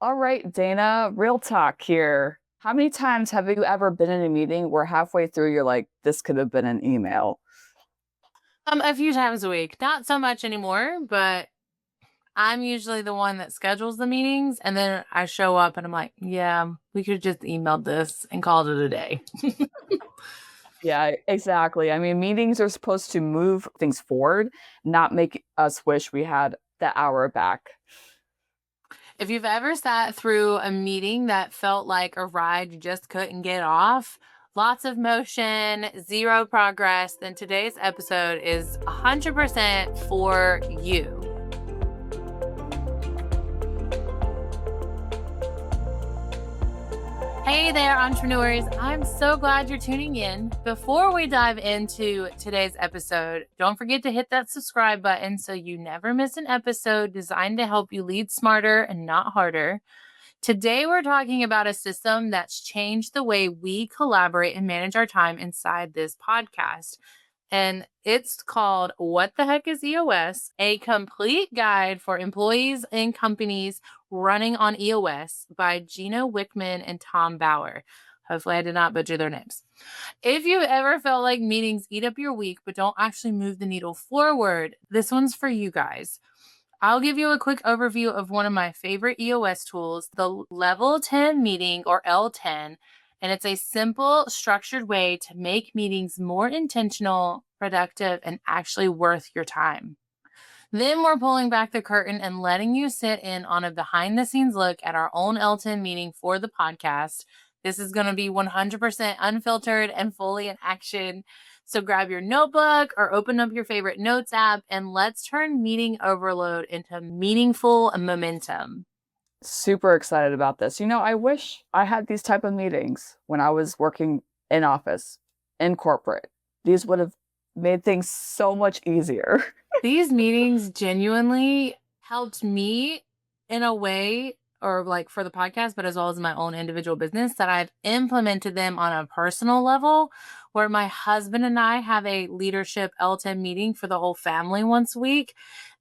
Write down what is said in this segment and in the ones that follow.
All right, Dana, real talk here. How many times have you ever been in a meeting where halfway through you're like, this could have been an email? A few times a week. Not so much anymore, but I'm usually the one that schedules the meetings and then I show up and I'm like, yeah, we could have just emailed this and called it a day. Yeah, exactly. I mean, meetings are supposed to move things forward, not make us wish we had the hour back. If you've ever sat through a meeting that felt like a ride you just couldn't get off, lots of motion, zero progress, then today's episode is 100% for you. Hey there, entrepreneurs. I'm so glad you're tuning in. Before we dive into today's episode, don't forget to hit that subscribe button so you never miss an episode designed to help you lead smarter and not harder. Today, we're talking about a system that's changed the way we collaborate and manage our time inside this podcast. And it's called What the Heck is EOS? A complete guide for employees and companies running on EOS by Gino Wickman and Tom Bauer. Hopefully, I did not butcher their names. If you've ever felt like meetings eat up your week but don't actually move the needle forward, this one's for you guys. I'll give you a quick overview of one of my favorite EOS tools, the Level 10 meeting or L10. And it's a simple, structured way to make meetings more intentional, productive, and actually worth your time. Then we're pulling back the curtain and letting you sit in on a behind the scenes look at our own L10 meeting for the podcast. This is going to be 100% unfiltered and fully in action. So grab your notebook or open up your favorite notes app and let's turn meeting overload into meaningful momentum. Super excited about this. I wish I had these type of meetings when I was working in office, in corporate. These would have made things so much easier. These meetings genuinely helped me in a way, or like for the podcast, but as well as my own individual business, that I've implemented them on a personal level where my husband and I have a leadership L10 meeting for the whole family once a week.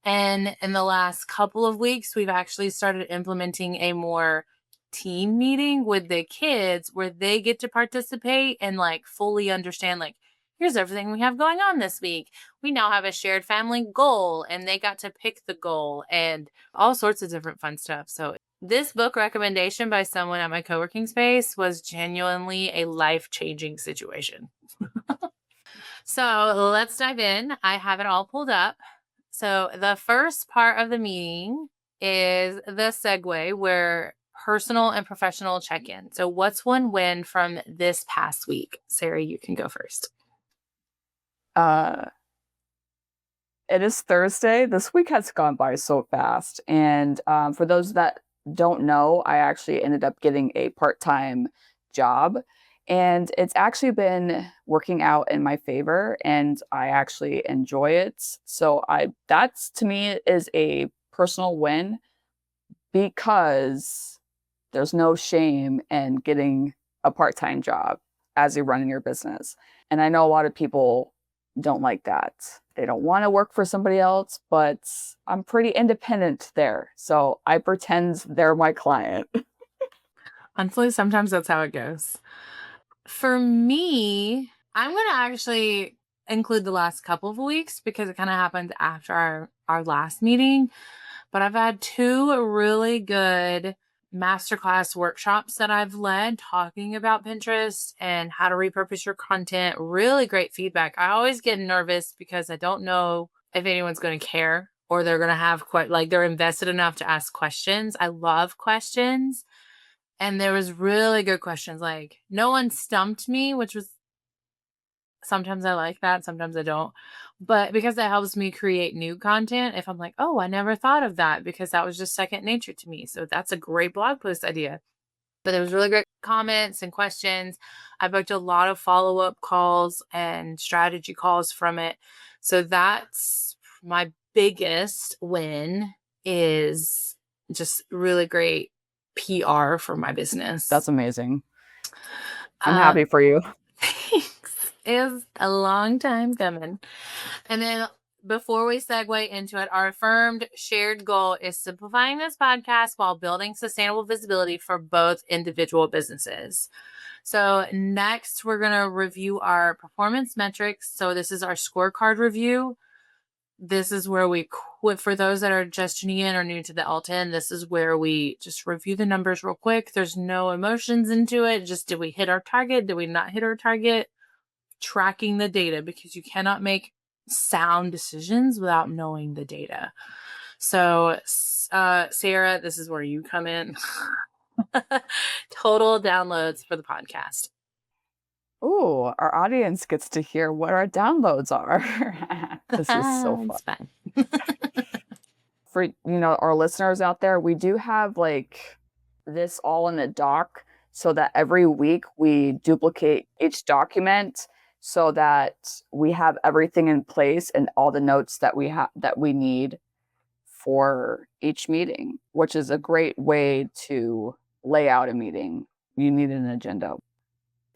And in the last couple of weeks, we've actually started implementing a more team meeting with the kids where they get to participate and like fully understand, like, here's everything we have going on this week. We now have a shared family goal and they got to pick the goal and all sorts of different fun stuff. So this book recommendation by someone at my co-working space was genuinely a life-changing situation. So let's dive in. I have it all pulled up. So the first part of the meeting is the segue where personal and professional check-in. So what's one win from this past week? Sarah, you can go first. Uh, it is Thursday. This week has gone by so fast. And for those that don't know, I actually ended up getting a part-time job. And it's actually been working out in my favor and I actually enjoy it. So that's to me is a personal win because there's no shame in getting a part-time job as you're running your business. And I know a lot of people don't like that. They don't want to work for somebody else, but I'm pretty independent there. So I pretend they're my client. Honestly, sometimes that's how it goes. For me, I'm going to actually include the last couple of weeks because it kind of happened after our last meeting. But I've had two really good masterclass workshops that I've led talking about Pinterest and how to repurpose your content. Really great feedback. I always get nervous because I don't know if anyone's going to care or they're going to have they're invested enough to ask questions. I love questions. And there was really good questions. Like no one stumped me, which was sometimes I like that, sometimes I don't. But because that helps me create new content, if I'm like, oh, I never thought of that because that was just second nature to me. So that's a great blog post idea. But there was really great comments and questions. I booked a lot of follow-up calls and strategy calls from it. So that's my biggest win is just really great PR for my business. That's amazing. I'm happy for you. Thanks. It was a long time coming. And then before we segue into it, our affirmed shared goal is simplifying this podcast while building sustainable visibility for both individual businesses. So next, we're going to review our performance metrics. So this is our scorecard review. This is where we quit. For those that are just tuning in or new to the L10, this is where we just review the numbers real quick. There's no emotions into it. Just, did we hit our target? Did we not hit our target? Tracking the data, because you cannot make sound decisions without knowing the data. So, Sarah, this is where you come in. Total downloads for the podcast. Ooh, our audience gets to hear what our downloads are. This is so fun. It's fun. For our listeners out there, we do have like this all in a doc so that every week we duplicate each document so that we have everything in place and all the notes that we need for each meeting, which is a great way to lay out a meeting. You need an agenda.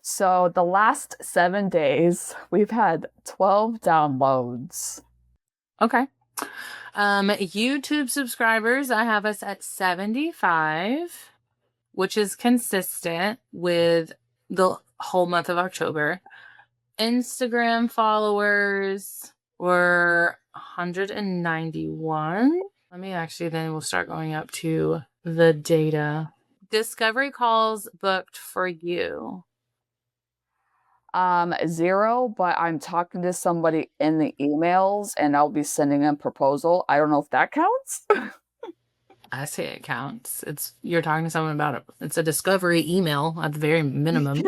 So the last 7 days, we've had 12 downloads. Okay. YouTube subscribers, I have us at 75, which is consistent with the whole month of October. Instagram followers were 191. We'll start going up to the data. Discovery calls booked for you. 0, but I'm talking to somebody in the emails and I'll be sending a proposal. I don't know if that counts. I say it counts. You're talking to someone about it. It's a discovery email at the very minimum.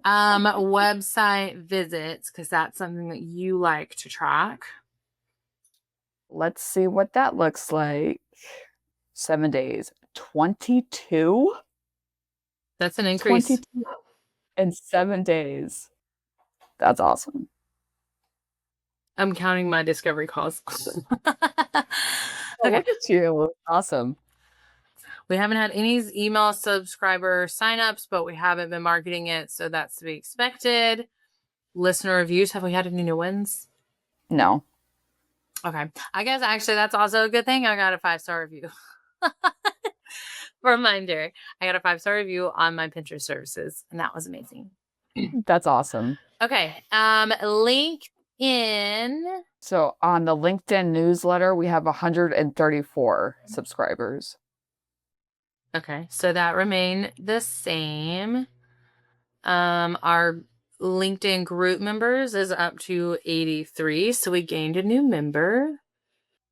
Website visits, because that's something that you like to track. Let's see what that looks like. 7 days. 22? That's an increase. 22 in 7 days. That's awesome. I'm counting my discovery calls. Okay. Look at you. Awesome. We haven't had any email subscriber signups, but we haven't been marketing it, so that's to be expected. Listener reviews. Have we had any new ones? No. Okay. I guess actually that's also a good thing. I got a 5-star review. Reminder. I got a 5-star review on my Pinterest services, and that was amazing. That's awesome. Okay. LinkedIn. So on the LinkedIn newsletter, we have 134 subscribers. Okay. So that remained the same. Our LinkedIn group members is up to 83. So we gained a new member.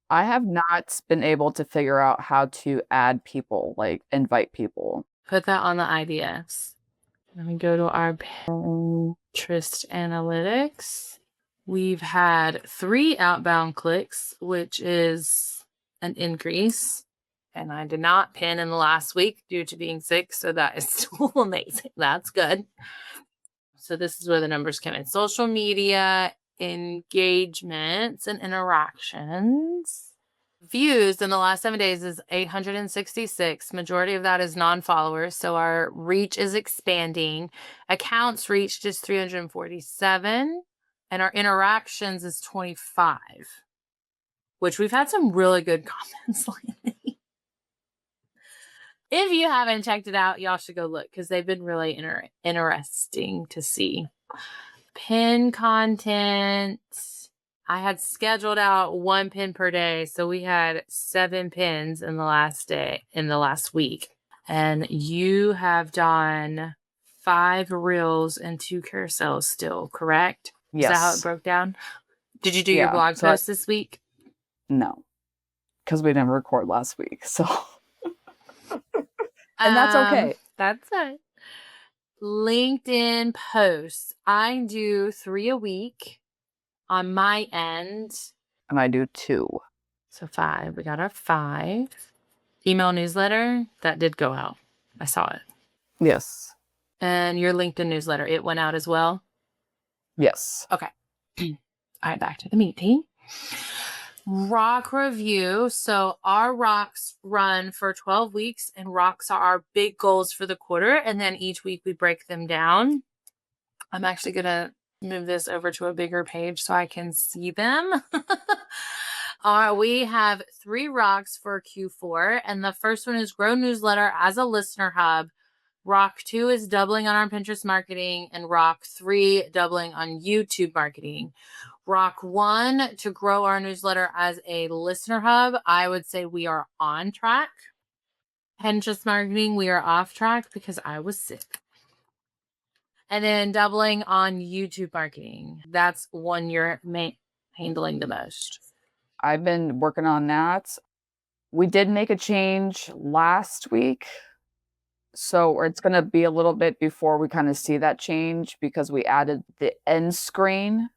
I have not been able to figure out how to add people, like invite people. Put that on the IDS. Let me go to our Pinterest analytics. We've had 3 outbound clicks, which is an increase. And I did not pin in the last week due to being sick. So that is still amazing. That's good. So this is where the numbers come in. Social media, engagements, and interactions. Views in the last 7 days is 866. Majority of that is non-followers. So our reach is expanding. Accounts reached is 347. And our interactions is 25. Which we've had some really good comments lately. If you haven't checked it out, y'all should go look because they've been really interesting to see. Pin content. I had scheduled out 1 pin per day. So we had 7 pins in the last week. And you have done 5 reels and 2 carousels still, correct? Yes. Is that how it broke down? Did you do your blog post this week? No, because we didn't record last week. So, and that's okay. That's it. LinkedIn posts. I do 3 a week on my end. And I do 2. So 5. We got our 5. Email newsletter, that did go out. I saw it. Yes. And your LinkedIn newsletter, it went out as well? Yes. Okay. All right, back to the meeting. Rock review. So our rocks run for 12 weeks, and rocks are our big goals for the quarter. And then each week we break them down. I'm actually going to move this over to a bigger page so I can see them. We have 3 rocks for Q4, and the first one is grow newsletter as a listener hub. Rock 2 is doubling on our Pinterest marketing, and Rock 3 doubling on YouTube marketing. Rock 1 to grow our newsletter as a listener hub. I would say we are on track. Pinterest marketing, we are off track because I was sick. And then doubling on YouTube marketing. That's one you're handling the most. I've been working on that. We did make a change last week. So it's going to be a little bit before we kind of see that change because we added the end screen.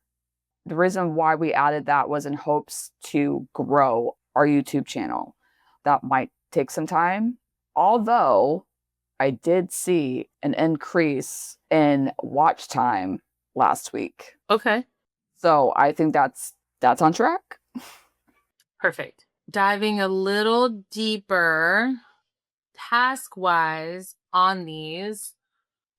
The reason why we added that was in hopes to grow our YouTube channel. That might take some time. Although I did see an increase in watch time last week. Okay. So I think that's on track. Perfect. Diving a little deeper task-wise on these,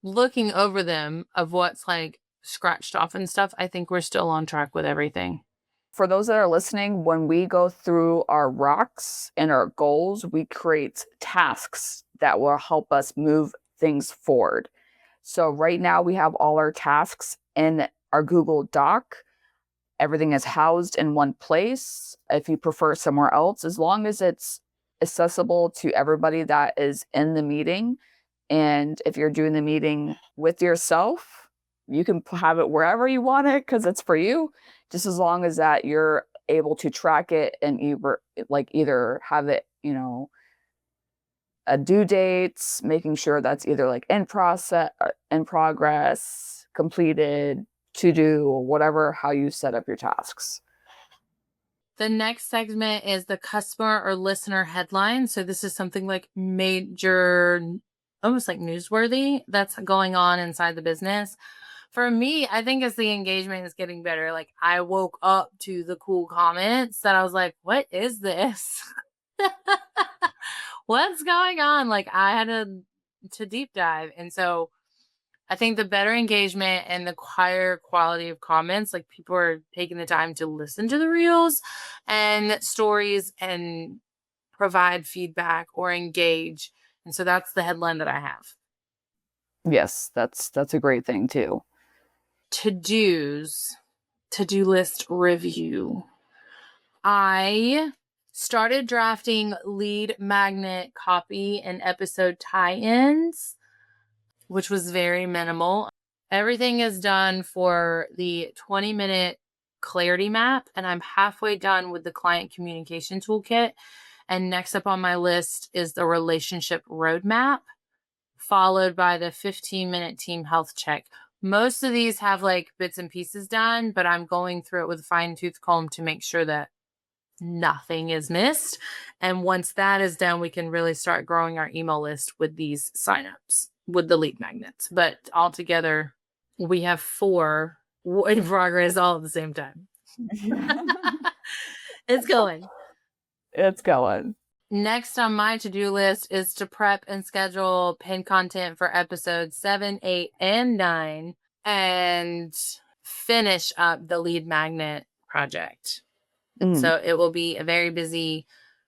looking over them of what's like scratched off and stuff, I think we're still on track with everything. For those that are listening, when we go through our rocks and our goals, we create tasks that will help us move things forward. So right now we have all our tasks in our Google Doc. Everything is housed in one place. If you prefer somewhere else, as long as it's accessible to everybody that is in the meeting, and if you're doing the meeting with yourself, you can have it wherever you want it because it's for you, just as long as that you're able to track it and either have it, a due dates, making sure that's either like in process, in progress, completed, to do, or whatever, how you set up your tasks. The next segment is the customer or listener headline. So this is something like major, almost like newsworthy that's going on inside the business. For me, I think as the engagement is getting better, like I woke up to the cool comments that I was like, what is this? What's going on? Like I had to deep dive. And so I think the better engagement and the higher quality of comments, like people are taking the time to listen to the reels and stories and provide feedback or engage. And so that's the headline that I have. Yes, that's a great thing too. To-dos, to-do list review. I started drafting lead magnet copy and episode tie-ins, which was very minimal. Everything is done for the 20-minute clarity map, and I'm halfway done with the client communication toolkit. And next up on my list is the relationship roadmap, followed by the 15-minute team health check. Most of these have like bits and pieces done, but I'm going through it with a fine-tooth comb to make sure that nothing is missed. And once that is done, we can really start growing our email list with these signups with the lead magnets. But altogether, we have 4 in progress all at the same time. It's going. It's going. Next on my to-do list is to prep and schedule pin content for episodes 7, 8, and 9 and finish up the lead magnet project. So it will be a very busy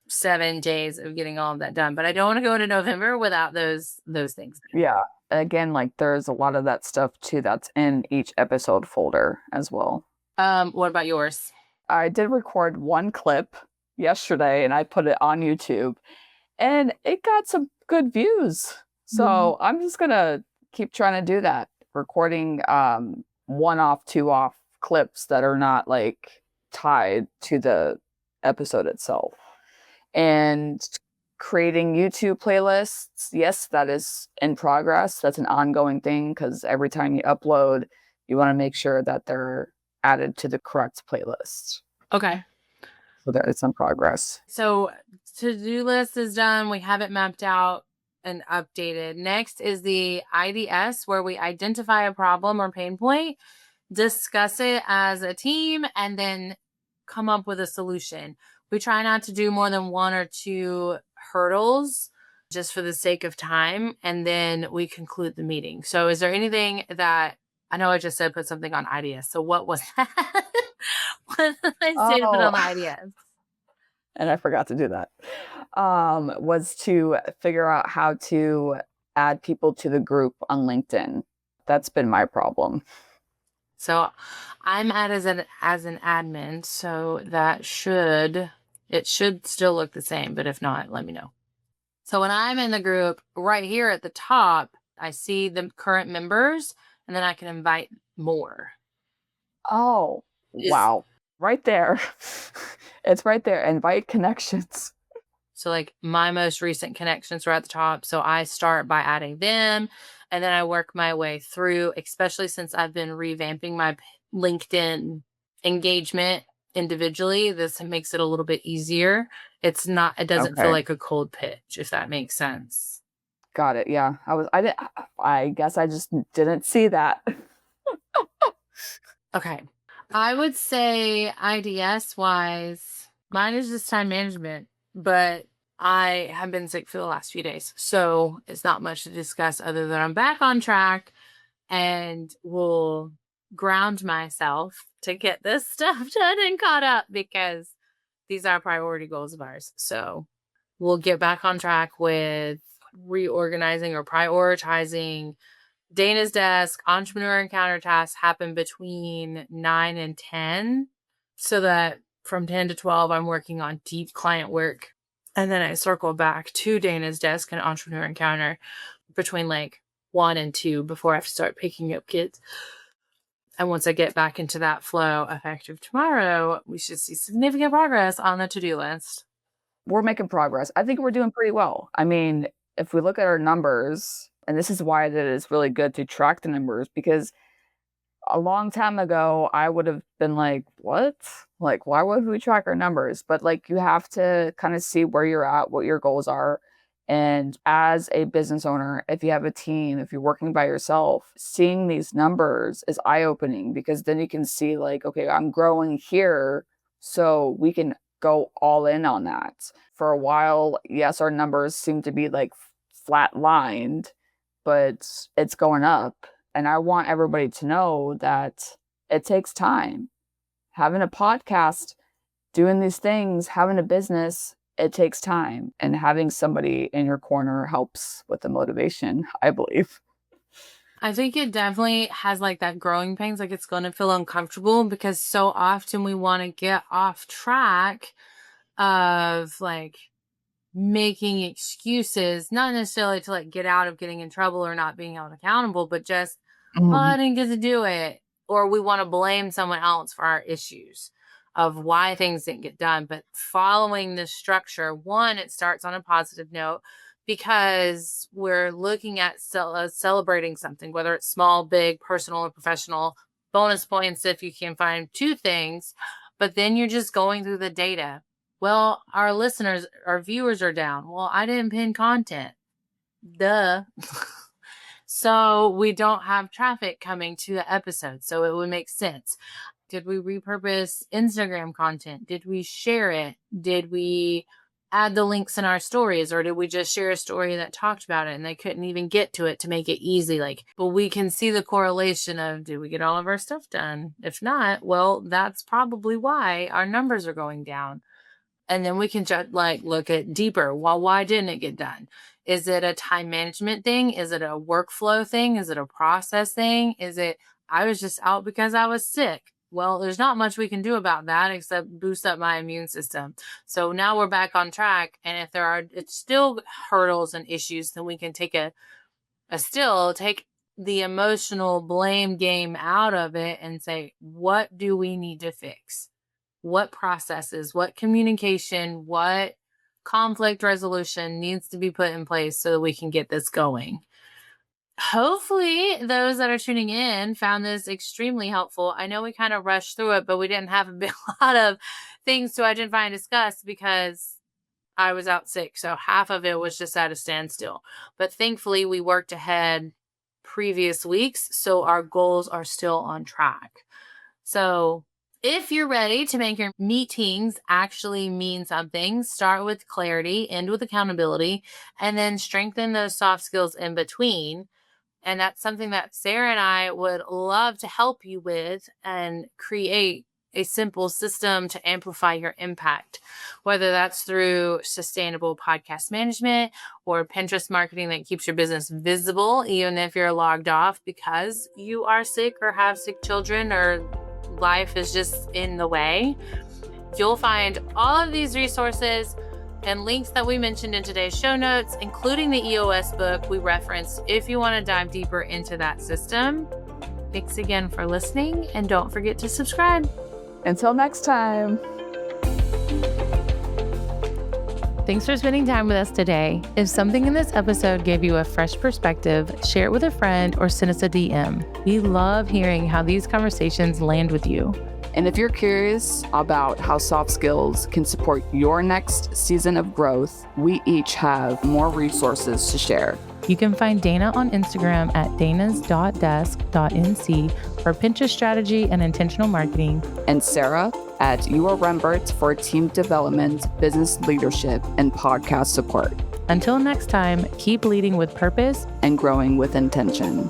7 days of getting all of that done. But I don't want to go into November without those things. Yeah. Again, like there's a lot of that stuff too that's in each episode folder as well. What about yours? I did record one clip yesterday and I put it on YouTube and it got some good views. So I'm just gonna keep trying to do that. Recording one off, two off clips that are not like tied to the episode itself. And creating YouTube playlists, yes, that is in progress. That's an ongoing thing because every time you upload, you want to make sure that they're added to the correct playlist. Okay. So that it's in progress. So to-do list is done. We have it mapped out and updated. Next is the IDS, where we identify a problem or pain point, discuss it as a team, and then come up with a solution. We try not to do more than 1 or 2 hurdles just for the sake of time, and then we conclude the meeting. So is there anything that I know I just said put something on IDS. So what was that? What did I say to put Oh, on the IDS? and I forgot to do that. Was to figure out how to add people to the group on LinkedIn. That's been my problem. So I'm at as an admin, so it should still look the same, but if not, let me know. So when I'm in the group right here at the top, I see the current members and then I can invite more. Oh, Is wow. Right there. It's right there. Invite connections. So like my most recent connections are at the top. So I start by adding them and then I work my way through, especially since I've been revamping my LinkedIn engagement individually. This makes it a little bit easier. It doesn't feel Okay. like a cold pitch, if that makes sense. Got it. Yeah. I guess I just didn't see that. Okay. I would say IDS wise, mine is just time management, but I have been sick for the last few days. So it's not much to discuss other than I'm back on track and will ground myself to get this stuff done and caught up because these are priority goals of ours. So we'll get back on track with reorganizing or prioritizing. Dana's desk, entrepreneur encounter tasks happen between 9 and 10. So that from 10 to 12, I'm working on deep client work. And then I circle back to Dana's desk and entrepreneur encounter between like 1 and 2 before I have to start picking up kids. And once I get back into that flow effective tomorrow, we should see significant progress on the to-do list. We're making progress. I think we're doing pretty well. I mean, if we look at our numbers, and this is why that it's really good to track the numbers because a long time ago, I would have been like, "What? Like, why would we track our numbers?" But like, you have to kind of see where you're at, what your goals are. And as a business owner, if you have a team, if you're working by yourself, seeing these numbers is eye-opening because then you can see, like, okay, I'm growing here, so we can go all in on that. For a while, yes, our numbers seem to be like flat lined, but it's going up. And I want everybody to know that it takes time. Having a podcast, doing these things, having a business, it takes time. And having somebody in your corner helps with the motivation, I believe. I think it definitely has like that growing pains, like it's going to feel uncomfortable because so often we want to get off track of like making excuses, not necessarily to like get out of getting in trouble or not being held accountable, but just, oh, I Mhm. didn't get to do it. Or we want to blame someone else for our issues of why things didn't get done. But following this structure, one, it starts on a positive note because we're looking at celebrating something, whether it's small, big, personal, or professional. Bonus points if you can find two things. But then you're just going through the data. Well, our viewers are down. Well, I didn't pin content. Duh. So we don't have traffic coming to the episode. So it would make sense. Did we repurpose Instagram content? Did we share it? Did we add the links in our stories? Or did we just share a story that talked about it and they couldn't even get to it to make it easy? Like, but we can see the correlation of did we get all of our stuff done? If not, well, that's probably why our numbers are going down. And then we can just like look at deeper. Well, why didn't it get done? Is it a time management thing? Is it a workflow thing? Is it a process thing? Is it I was just out because I was sick? Well, there's not much we can do about that except boost up my immune system. So now we're back on track. And if there are it's still hurdles and issues, then we can take take the emotional blame game out of it and say, what do we need to fix? What processes, what communication, what conflict resolution needs to be put in place so that we can get this going. Hopefully, those that are tuning in found this extremely helpful. I know we kind of rushed through it, but we didn't have a big lot of things to identify and discuss because I was out sick. So half of it was just at a standstill. But thankfully, we worked ahead previous weeks. So our goals are still on track. So if you're ready to make your meetings actually mean something, start with clarity, end with accountability, and then strengthen those soft skills in between. And that's something that Sarah and I would love to help you with and create a simple system to amplify your impact, whether that's through sustainable podcast management or Pinterest marketing that keeps your business visible, even if you're logged off because you are sick or have sick children or life is just in the way. You'll find all of these resources and links that we mentioned in today's show notes, including the EOS book we referenced if you want to dive deeper into that system. Thanks again for listening, and don't forget to subscribe. Until next time. Thanks for spending time with us today. If something in this episode gave you a fresh perspective, share it with a friend or send us a DM. We love hearing how these conversations land with you. And if you're curious about how soft skills can support your next season of growth, we each have more resources to share. You can find Dana on Instagram at danas.desk.nc for Pinterest strategy and intentional marketing. And Sarah at URembert for team development, business leadership, and podcast support. Until next time, keep leading with purpose and growing with intention.